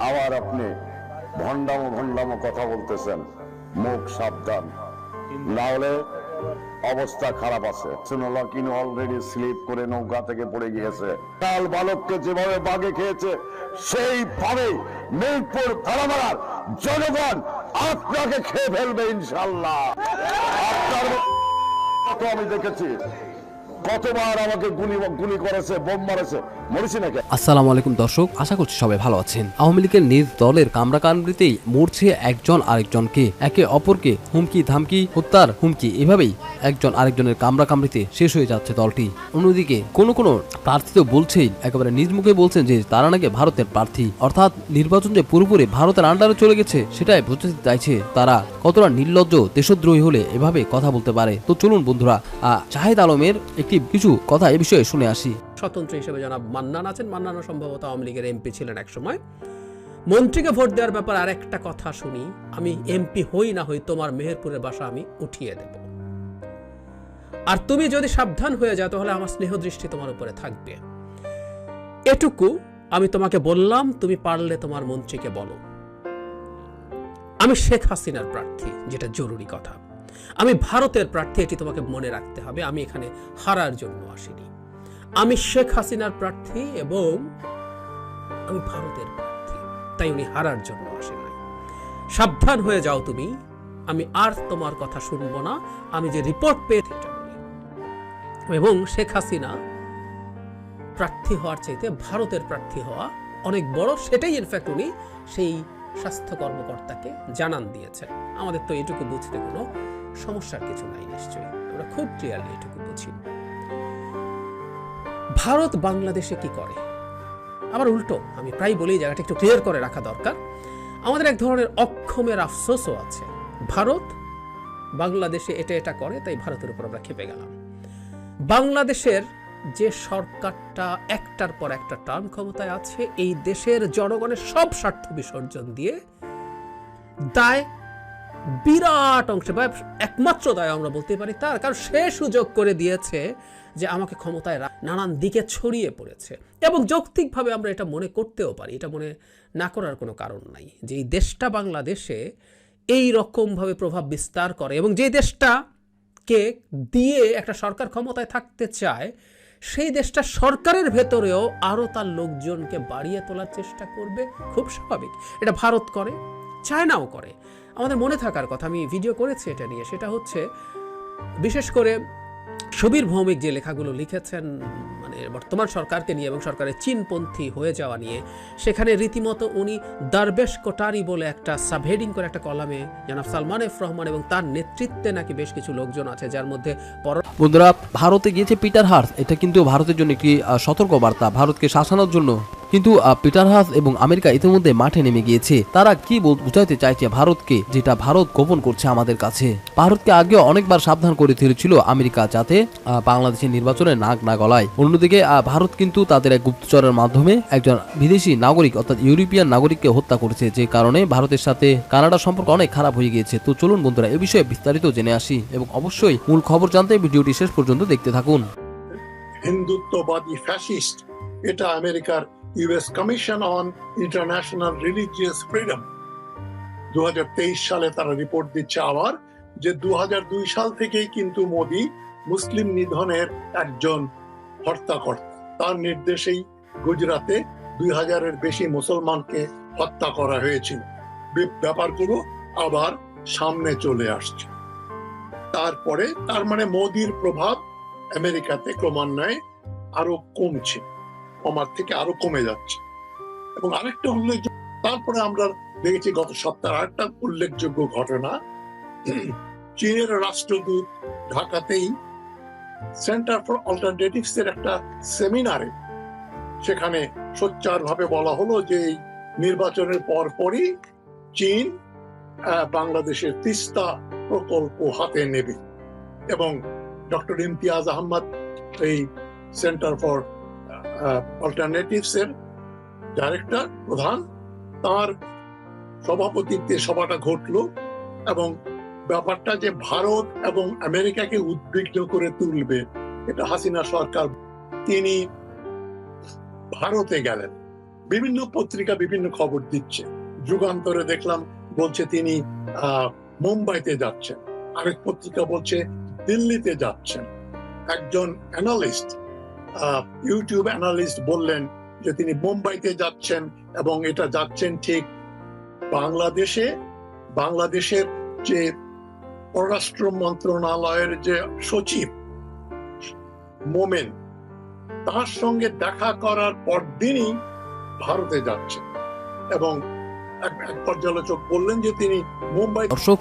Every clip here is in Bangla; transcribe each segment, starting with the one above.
আবার আপনি ভণ্ডামো ভণ্ডামো কথা বলতেছেন, মুখ সাবধান, না হলে অবস্থা খারাপ আছে। সুনলা কিনু অলরেডি স্লিপ করে নৌকা থেকে পড়ে গিয়েছে। কাল বালককে যেভাবে বাগে খেয়েছে সেইভাবে মিরপুর থানামার জনগণ আপনাকে খেয়ে ফেলবে ইনশাল্লাহ। আপনার মতো আমি দেখেছি কতবার আমাকে গুলি করেছে, বোম মারেছে, মরেছি নাকি। আসসালামু আলাইকুম দর্শক, আশা করছি সবাই ভালো আছেন। আওয়ামী লীগের নিজ দলের কামড়াকামড়িতেই মরছে একজন আরেকজনকে, একে অপরকে হুমকি ধামকি, হত্যার হুমকি, এভাবেই একজন আরেকজনের কামড়াকামড়িতে শেষ হয়ে যাচ্ছে দলটি। অন্যদিকে কোনো প্রার্থী তো বলছেই, একেবারে নিজ মুখে বলছেন যে তারা নাকি ভারতের প্রার্থী, অর্থাৎ নির্বাচন যে পুরোপুরি ভারতের আন্ডারে চলে গেছে সেটাই বুঝতে চাইছে তারা। কতটা নির্লজ্জ দেশদ্রোহী হলে এভাবে কথা বলতে পারে। তো চলুন বন্ধুরা, শাহেদ আলমের কিছু কথা এ বিষয়ে শুনে আসি। স্বতন্ত্র হিসেবে জনাব মান্নান আছেন। মান্নানও সম্ভবত আওয়ামী লীগের এমপি ছিলেন এক সময়। মন্ত্রীকে ভোট দেওয়ার ব্যাপারে আর একটা কথা শুনি, আমি এমপি হই না হই তোমার মেহেরপুরের বাসা আমি উঠিয়ে দেব, আর তুমি যদি সাবধান হয়ে যাও তাহলে আমার স্নেহ দৃষ্টি তোমার উপরে থাকবে। এটুকু আমি তোমাকে বললাম, তুমি পারলে তোমার মন্ত্রীকে বলো আমি শেখ হাসিনার প্রার্থী, যেটা জরুরি কথা। আমি ভারতের প্রার্থী, এটি তোমাকে মনে রাখতে হবে। আমি এখানে হারার জন্য আসিনি। আমি শেখ হাসিনার প্রার্থী এবং আমি ভারতের প্রার্থী, তাই উনি হারার জন্য আসেন নাই। সাবধান হয়ে যাও তুমি, আমি আর তোমার কথা শুনবো না। আমি যে রিপোর্ট পেয়েছি এটা বলি। এবং শেখ হাসিনা প্রার্থী হওয়ার চাইতে ভারতের প্রার্থী হওয়া অনেক বড়, সেটাই ইনফ্যাক্ট উনি সেই স্বাস্থ্য কর্মকর্তাকে জানান দিয়েছেন। আমাদের তো এটুকু বুঝতে কোনো সমস্যার কিছু নাই, নিশ্চয়ই আমরা খুব ক্লিয়ারলি এটুকু বুঝি। ভারত বাংলাদেশে কি করে, আবার উল্টো, আমি প্রায় বলি জায়গাটা একটু ক্লিয়ার করে রাখা দরকার। আমাদের এক ধরনের অক্ষমের আফসোসও আছে। ভারত বাংলাদেশে এটা করে, তাই ভারতের উপর আমরা খেপে গেলাম। বাংলাদেশের যে সরকারটা একটার পর একটা টার্ম ক্ষমতায় আছে, এই দেশের জনগণের সব স্বার্থ বিসর্জন দিয়ে দায় বিরাট অংশে, বা একমাত্র দায় আমরা বলতে পারি তার, কারণ সে সুযোগ করে দিয়েছে যে আমাকে ক্ষমতায় নানান দিকে ছড়িয়ে পড়েছে। এবং যৌক্তিকভাবে আমরা এটা মনে করতেও পারি, এটা মনে না করার কোনো কারণ নাই যে এই দেশটা বাংলাদেশে এই রকমভাবে প্রভাব বিস্তার করে, এবং যে দেশটাকে দিয়ে একটা সরকার ক্ষমতায় থাকতে চায়, সেই দেশটা সরকারের ভেতরেও আরও তার লোকজনকে বাড়িয়ে তোলার চেষ্টা করবে। খুব স্বাভাবিক, এটা ভারত করে, চায়নাও করে। আমাদের মনে থাকার কথা, আমি ভিডিও করেছি এটা নিয়ে, সেটা হচ্ছে বিশেষ করে সুবীর ভৌমিক যে লেখাগুলো লিখেছেন মানে বর্তমান সরকারকে নিয়ে এবং সরকারের চীনপন্থী হয়ে যাওয়া নিয়ে, সেখানে রীতিমতো উনি দরবেশ কোটারি বলে একটা সাবহেডিং করে একটা কলামে জনাব সালমান এফ রহমান এবং তার নেতৃত্বে নাকি বেশ কিছু লোকজন আছে, যার মধ্যে বন্ধুরা, ভারতে গিয়েছে পিটার হার্স, এটা কিন্তু ভারতের জন্য একটি সতর্ক বার্তা, ভারতকে শাসানোর জন্য। কিন্তু পিটার হার্স এবং আমেরিকা ইতিমধ্যে মাঠে নেমে গিয়েছে। তারা কি বুঝাইতে চাইছে ভারতকে, যেটা ভারত গোপন করছে আমাদের কাছে। ভারতকে আগে অনেকবার সাবধান করে দিয়েছিল আমেরিকা, যাতে বাংলাদেশের নির্বাচনে নাক না গলায়। অন্যদিকে ভারত কিন্তু তাদের এক গুপ্তচরের মাধ্যমে একজন বিদেশি নাগরিক অর্থাৎ ইউরোপিয়ান নাগরিককে হত্যা করেছে, যে কারণে ভারতের সাথে কানাডার সম্পর্ক অনেক খারাপ হয়ে গিয়েছে। তো চলুন বন্ধুরা, এ বিষয়ে বিস্তারিত জেনে আসি, এবং অবশ্যই মূল খবর জানতে ভিডিওটি শেষ পর্যন্ত দেখতে থাকুন। হিন্দুত্ববাদী ফ্যাসিস্ট, এটা আমেরিকার US commission on international religious freedom 2023 সালে তারা রিপোর্ট দিচ্ছে আবার যে 2002 সাল থেকেই কিন্তু মোদি মুসলিম নিধনের একজন হত্যাকর্তা। তার নির্দেশেই গুজরাটে 2000-এর বেশি মুসলমানকে হত্যা করা হয়েছিল। ব্যাপারগুলো আবার সামনে চলে আসছে। তারপরে তার মানে মোদির প্রভাব আমেরিকাতে ক্রমান্বয়ে আরো কমছে, কমার থেকে আরো কমে যাচ্ছে। এবং আরেকটা উল্লেখযোগ্য, তারপরে আমরা দেখেছি গত সপ্তাহে আরেকটা উল্লেখযোগ্য ঘটনা, চীনের রাষ্ট্রদূত ঢাকাতেই সেন্টার ফর অল্টারনেটিভস এর একটা সেমিনারে, সেখানে সোচ্চার ভাবে বলা হলো যে এই নির্বাচনের পরপরই চীন বাংলাদেশের তিস্তা প্রকল্প হাতে নেবে। এবং ডক্টর ইমতিয়াজ আহমদ, এই সেন্টার ফর অল্টারনেটিভস এর ডাইরেক্টর, প্রধান, তার সভাপতিত্বে সভাটা ঘটলো। এবং ব্যাপারটা যে ভারত এবং আমেরিকাকে উদ্বিগ্ন করে তুলবে, এটা হাসিনা সরকার, তিনি ভারতে গেলেন, বিভিন্ন পত্রিকা বিভিন্ন খবর দিচ্ছে। যুগান্তরে দেখলাম বলছে তিনি মুম্বাইতে যাচ্ছেন, আরেক পত্রিকা বলছে দিল্লিতে যাচ্ছেন। একজন অ্যানালিস্ট, ইউটিউব অ্যানালিস্ট বললেন যে তিনি মুম্বাইতে যাচ্ছেন এবং এটা যাচ্ছেন ঠিক বাংলাদেশের যে পররাষ্ট্র মন্ত্রণালয়ের যে সচিব মোমেন, তার সঙ্গে দেখা করার পরদিনই ভারতে যাচ্ছেন। এবং এক পর্যালোচক বললেন যে তিনি মুম্বাই। দর্শক,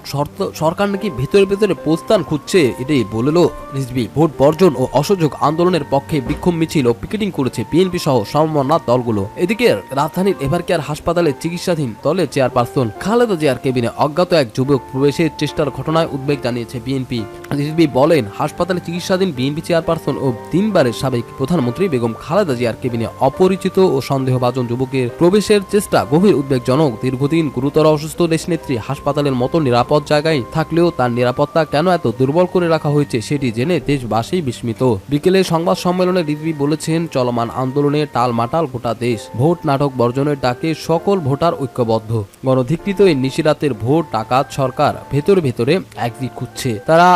সরকার নাকি ভেতরে ভেতরে প্রস্থান খুঁজছে, এটাই বলল রিজভী। ভোট বর্জন ও অসহযোগ আন্দোলনের পক্ষে বিক্ষোভ মিছিল ও পিকেটিং করেছে বিএনপি সহ সমমনা দলগুলো। এদিকে রাজধানীর এভারকেয়ার হাসপাতালে চিকিৎসাধীন দলের চেয়ারপারসন খালেদা জিয়ার কেবিনে অজ্ঞাত এক যুবক প্রবেশের চেষ্টার ঘটনায় উদ্বেগ জানিয়েছে বিএনপি। রিজভী বলেন, হাসপাতালে চিকিৎসাধীন বিএনপি চেয়ারপারসন ও 3 বারের সাবেক প্রধানমন্ত্রী বেগম খালেদা জিয়ার কেবিনে অপরিচিত ও সন্দেহভাজন যুবকের প্রবেশের চেষ্টা গভীর উদ্বেগজনক। দীর্ঘদিন গুরুতর অসুস্থ দেশনেত্রী হাসপাতালের মতো নিরাপদ জায়গায় থাকলেও তার নিরাপত্তা কেন এত দুর্বল করে রাখা হয়েছে সেটি জেনে দেশবাসী বিস্মিত। বিকেলে সংবাদ সম্মেলনে রিজভী বলেছেন, চলমান আন্দোলনে টালমাটাল গোটা দেশ। ভোট নাটক বর্জনের ডাকে সকল ভোটার ঐক্যবদ্ধ। গণধিকৃত এই নিশিরাতের ভোট ডাকাত সরকার ভেতরে ভেতরে একদিক খুঁজছে। তারা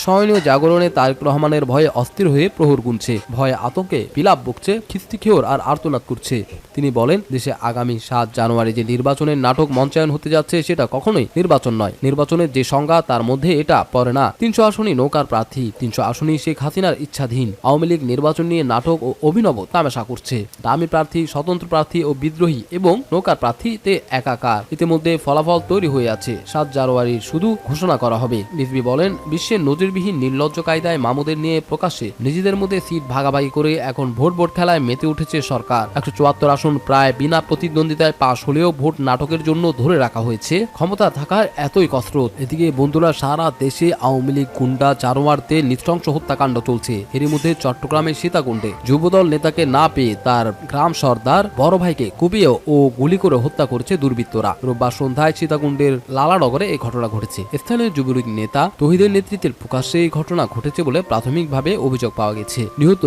স্বয়নীয় জাগরণে তারেক রহমানের ভয়ে অস্থির হয়ে প্রহর গুনছে, ভয়ে আতঙ্কে বিলাপ বকছে, খিস্তিখেওর আর আর্তনাদ করছে। তিনি বলেন, দেশে আগামী 7 জানুয়ারি যে নির্বাচনের নাটক মঞ্চায়ন হতে যাচ্ছে সেটা কখনোই নির্বাচন নয়। নির্বাচনের যে সংজ্ঞা তার মধ্যে এটা পড়ে না। 300 আসনই নৌকার প্রার্থী, 300 আসনই শেখ হাসিনার ইচ্ছাধীন। আওয়ামী লীগ নির্বাচন নিয়ে নাটক ও অভিনব তামাশা করছে। দামি প্রার্থী, স্বতন্ত্র প্রার্থী ও বিদ্রোহী এবং নৌকার প্রার্থীতে একাকার। ইতিমধ্যে ফলাফল তৈরি হয়ে আছে। 7 জানুয়ারির শুধু ঘোষণা করা হবে। রিজভী বলেন, বিশ্বের নজিরবিহীন নির্লজ্জ কায়দায় মামুদের নিয়ে প্রকাশ্যে নিজেদের মধ্যে সিট ভাগাভাগি করে এখন ভোট খেলায় মেতে উঠেছে সরকার। 174 আসন প্রায় বিনা প্রতিদ্বন্দ্বিতায় পাশ হলেও ভোট নাটকের জন্য ধরে রাখা হয়েছে। ক্ষমতা থাকার এতই কসরত। এদিকে বন্ধুরা, সারা দেশে আওয়ামী লীগ গুন্ডা জানোয়ারদের নৃশংস হত্যাকাণ্ড চলছে। এরই মধ্যে চট্টগ্রামের সীতাকুণ্ডে যুবদল নেতাকে না পেয়ে তার গ্রাম সর্দার বড় ভাইকে কুপিয়ে ও গুলি করে হত্যা করেছে দুর্বৃত্তরা। রোববার সন্ধ্যায় সীতাকুণ্ডের লালানগরে এই ঘটনা ঘটেছে। স্থানীয় যুবলীগ নেতা তহিদের নেতৃত্বের প্রকাশ্যে এই ঘটনা ঘটেছে বলে প্রাথমিকভাবে অভিযোগ পাওয়া গেছে। নিহত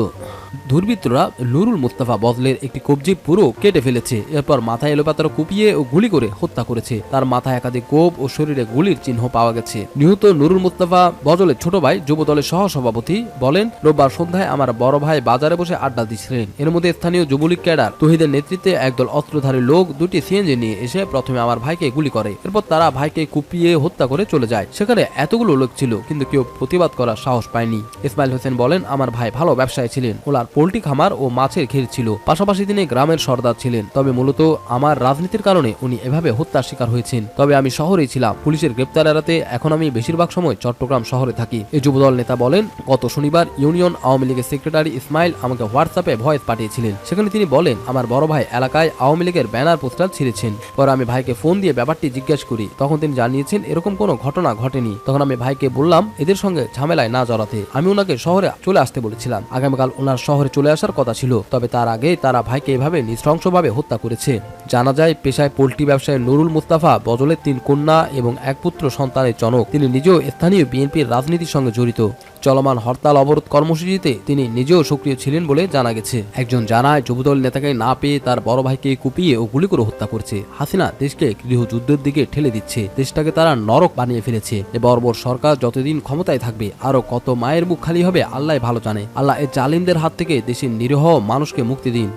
দুর্বৃত্তরা নুরুল মুস্তাফা বদলের একটি কবজি পুরো কেটে ফেলেছে। এরপর মাথায় এলোপাতাড়ো কুপিয়ে ও গুলি করে হত্যা করেছে। তার মাথায় একাধিক কোপ ও শরীরে গুলির চিহ্ন পাওয়া গেছে। নিহত নুরুল মুস্তাফা বজলের ছোট ভাই যুবদলের সহসভাপতি বলেন, রোববার সন্ধ্যায় আমার বড় ভাই বাজারে বসে আড্ডা দিচ্ছিলেন। এর মধ্যে স্থানীয় যুবলীগ ক্যাডার তহিদের নেতৃত্বে একদল অস্ত্রধারী লোক 2টি সিএনজি নিয়ে এসে প্রথমে আমার ভাইকে গুলি করে। এরপর তারা ভাইকে কুপিয়ে হত্যা করে চলে যায়। সেখানে এতগুলো লোক ছিল কিন্তু কেউ প্রতিবাদ করার সাহস পায়নি। ইসমাইল হোসেন বলেন, আমার ভাই ভালো ব্যবসায়ী ছিলেন। ওনার পোল্ট্রি খামার ও মাছের ঘের ছিল। পাশাপাশি তিনি গ্রামের সর্দার ছিলেন। তবে মূলত আমার রাজনীতির কারণে উনি এভাবে হত্যার শিকার হয়েছেন। তবে আমি শহরেই ছিলাম। পুলিশের গ্রেপ্তার এড়াতে এখন আমি বেশিরভাগ সময় চট্টগ্রাম শহরে থাকি। এই যুবদল নেতা বলেন, গত শনিবার ইউনিয়ন আওয়ামী লীগের সেক্রেটারি ইসমাইল আমাকে হোয়াটসঅ্যাপে ভয়েস পাঠিয়েছিলেন। সেখানে তিনি বলেন, আমার বড় ভাই এলাকায় আওয়ামী লীগের ব্যানার পোস্টার ছিঁড়েছেন। পরে আমি ভাইকে ফোন দিয়ে ব্যাপারটি জিজ্ঞাসা করি। তখন তিনি জানিয়েছেন এরকম কোনো ঘটনা ঘটেনি। তখন আমি ভাইকে বললাম এদের সঙ্গে ঝামেলায় না জড়াতে। আমি ওনাকে শহরে চলে আসতে বলেছিলাম। আগামীকাল ওনার শহরে চলে আসার কথা ছিল। তবে তার আগে তারা ভাইকে এভাবে নৃশংসভাবে হত্যা করেছে। জানা যায়, পেশায় পোল্ট্রি ব্যবসায়ী নুরুল মুস্তাফা বজলের 3 কন্যা এবং 1 পুত্র সন্তানের জনক। তিনি নিজেও স্থানীয় বিএনপির রাজনীতির সঙ্গে জড়িত। চলমান হরতাল অবরোধ কর্মসূচিতে তিনি নিজেও সক্রিয় ছিলেন বলে জানা গেছে। একজন জানায়, যুবদল নেতাকে না পেয়ে তার বড় ভাইকে কুপিয়ে ও গুলি করে হত্যা করছে। হাসিনা দেশকে গৃহযুদ্ধের দিকে ঠেলে দিচ্ছে। দেশটাকে তারা নরক বানিয়ে ফেলেছে। এ বর্বর সরকার যতদিন ক্ষমতায় থাকবে আরো কত মায়ের মুখ খালি হবে আল্লাহ ভালো জানে। আল্লাহ এই জালিমদের হাত থেকে দেশের নিরীহ মানুষকে মুক্তি দিন।